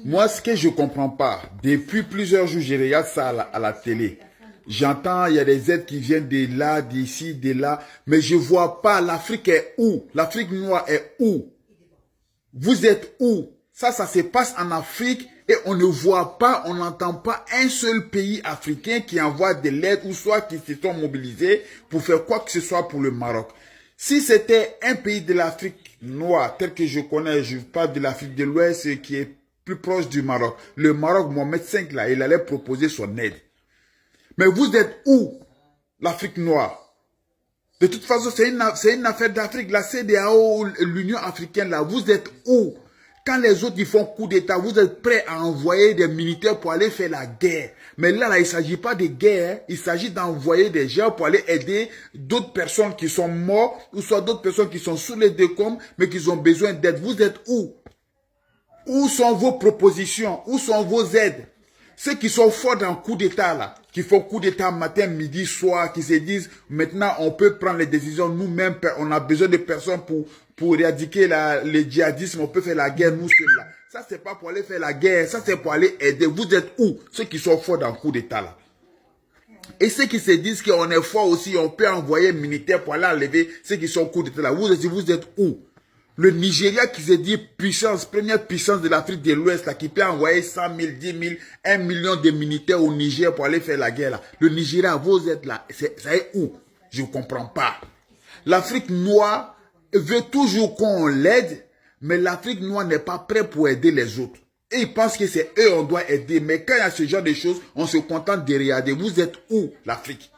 Moi, ce que je comprends pas, depuis plusieurs jours, je regarde ça à la télé. J'entends, il y a des aides qui viennent de là, d'ici, de là, mais je vois pas l'Afrique est où? L'Afrique noire est où? Vous êtes où? Ça se passe en Afrique et on ne voit pas, on n'entend pas un seul pays africain qui envoie de l'aide ou soit qui se sont mobilisés pour faire quoi que ce soit pour le Maroc. Si c'était un pays de l'Afrique noire, tel que je connais, je parle de l'Afrique de l'Ouest qui est plus proche du Maroc. Le Maroc, Mohamed V, là, il allait proposer son aide. Mais vous êtes où, l'Afrique noire? De toute façon, c'est une affaire d'Afrique. La CEDEAO, l'Union africaine, là, vous êtes où? Quand les autres ils font coup d'État, vous êtes prêts à envoyer des militaires pour aller faire la guerre. Mais là, il ne s'agit pas de guerre. Il s'agit d'envoyer des gens pour aller aider d'autres personnes qui sont mortes ou soit d'autres personnes qui sont sous les décombres mais qui ont besoin d'aide. Vous êtes où? Où sont vos propositions? Où sont vos aides? Ceux qui sont forts dans le coup d'État, là, qui font coup d'État matin, midi, soir, qui se disent, maintenant, on peut prendre les décisions nous-mêmes, on a besoin de personnes pour éradiquer le djihadisme, on peut faire la guerre, nous, seuls, là. Ça, c'est pas pour aller faire la guerre, ça, c'est pour aller aider. Vous êtes où? Ceux qui sont forts dans le coup d'État, là. Et ceux qui se disent qu'on est fort aussi, on peut envoyer militaires pour aller enlever ceux qui sont au coup d'État, là. Vous êtes où? Le Nigeria qui se dit puissance, première puissance de l'Afrique de l'Ouest, là, qui peut envoyer 100 000, 10 000, 1 million de militaires au Niger pour aller faire la guerre, là. Le Nigeria, vous êtes là. Ça est où? Je ne comprends pas. L'Afrique noire veut toujours qu'on l'aide, mais l'Afrique noire n'est pas prête pour aider les autres. Et ils pensent que c'est eux qu'on doit aider. Mais quand il y a ce genre de choses, on se contente de regarder. Vous êtes où, l'Afrique?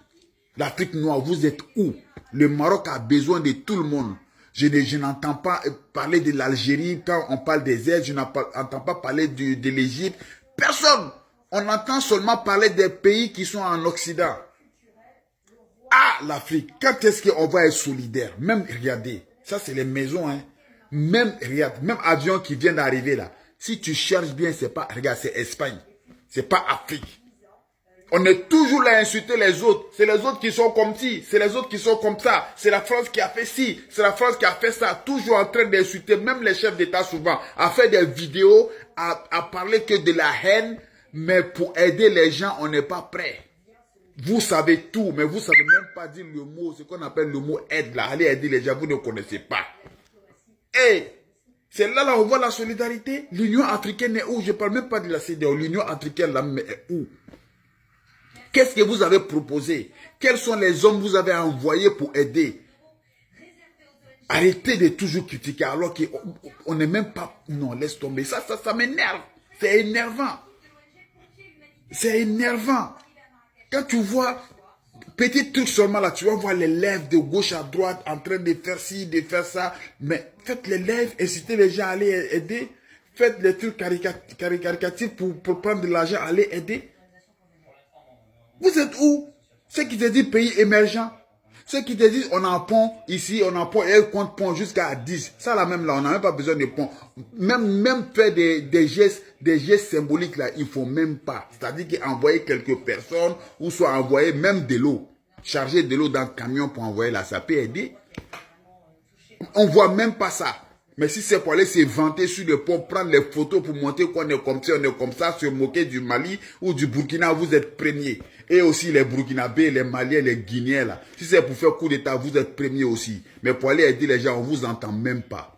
L'Afrique noire, vous êtes où? Le Maroc a besoin de tout le monde. Je n'entends pas parler de l'Algérie quand on parle des aides. Je n'entends pas parler de l'Égypte. Personne. On entend seulement parler des pays qui sont en Occident. Ah, l'Afrique. Quand est-ce qu'on va être solidaire? Même, regardez. Ça, c'est les maisons, hein. Même, regarde, même avion qui vient d'arriver là. Si tu cherches bien, c'est pas, regarde, c'est Espagne. C'est pas Afrique. On est toujours là à insulter les autres. C'est les autres qui sont comme ci. C'est les autres qui sont comme ça. C'est la France qui a fait ci. C'est la France qui a fait ça. Toujours en train d'insulter. Même les chefs d'État souvent. À faire des vidéos. À parler que de la haine. Mais pour aider les gens, on n'est pas prêt. Vous savez tout. Mais vous ne savez même pas dire le mot. Ce qu'on appelle le mot aide là. Allez aider les gens. Vous ne connaissez pas. Et c'est là où on voit la solidarité. L'Union africaine est où? Je ne parle même pas de la CEDEAO. L'Union africaine là est où? Qu'est-ce que vous avez proposé? Quels sont les hommes que vous avez envoyés pour aider? Arrêtez de toujours critiquer alors qu'on n'est même pas... Non, laisse tomber. Ça m'énerve. C'est énervant. C'est énervant. Quand tu vois, petit truc seulement là, tu vas voir les lèvres de gauche à droite en train de faire ci, de faire ça. Mais faites les lèvres, incitez les gens à aller aider. Faites les trucs caricatifs pour prendre de l'argent, aller aider. Vous êtes où? Ceux qui te disent pays émergent. Ceux qui te disent on a un pont ici, on a un pont et un compte pont jusqu'à 10. Ça là même là, on n'a même pas besoin de pont. Même faire des gestes symboliques là, il ne faut même pas. C'est-à-dire qu'envoyer quelques personnes ou soit envoyer même de l'eau. Charger de l'eau dans le camion pour envoyer là, ça peut aider. On ne voit même pas ça. Mais si c'est pour aller se vanter sur le pont, prendre les photos pour montrer qu'on est comme ça, on est comme ça, se moquer du Mali ou du Burkina, vous êtes premiers. Et aussi les Burkinabés, les Maliens, les Guinéens là. Si c'est pour faire coup d'État, vous êtes premiers aussi. Mais pour aller aider les gens, on ne vous entend même pas.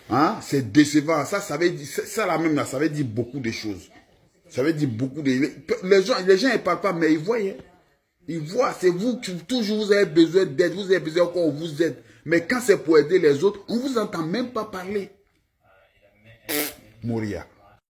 Hein? C'est décevant. Ça veut dire, ça là même là, ça veut dire beaucoup de choses. Ça veut dire beaucoup de... Les gens ils ne parlent pas, mais ils voient. Hein? Ils voient, c'est vous qui toujours vous avez besoin d'aide, vous avez besoin qu'on vous aide. Mais quand c'est pour aider les autres, on ne vous entend même pas parler. Mouria.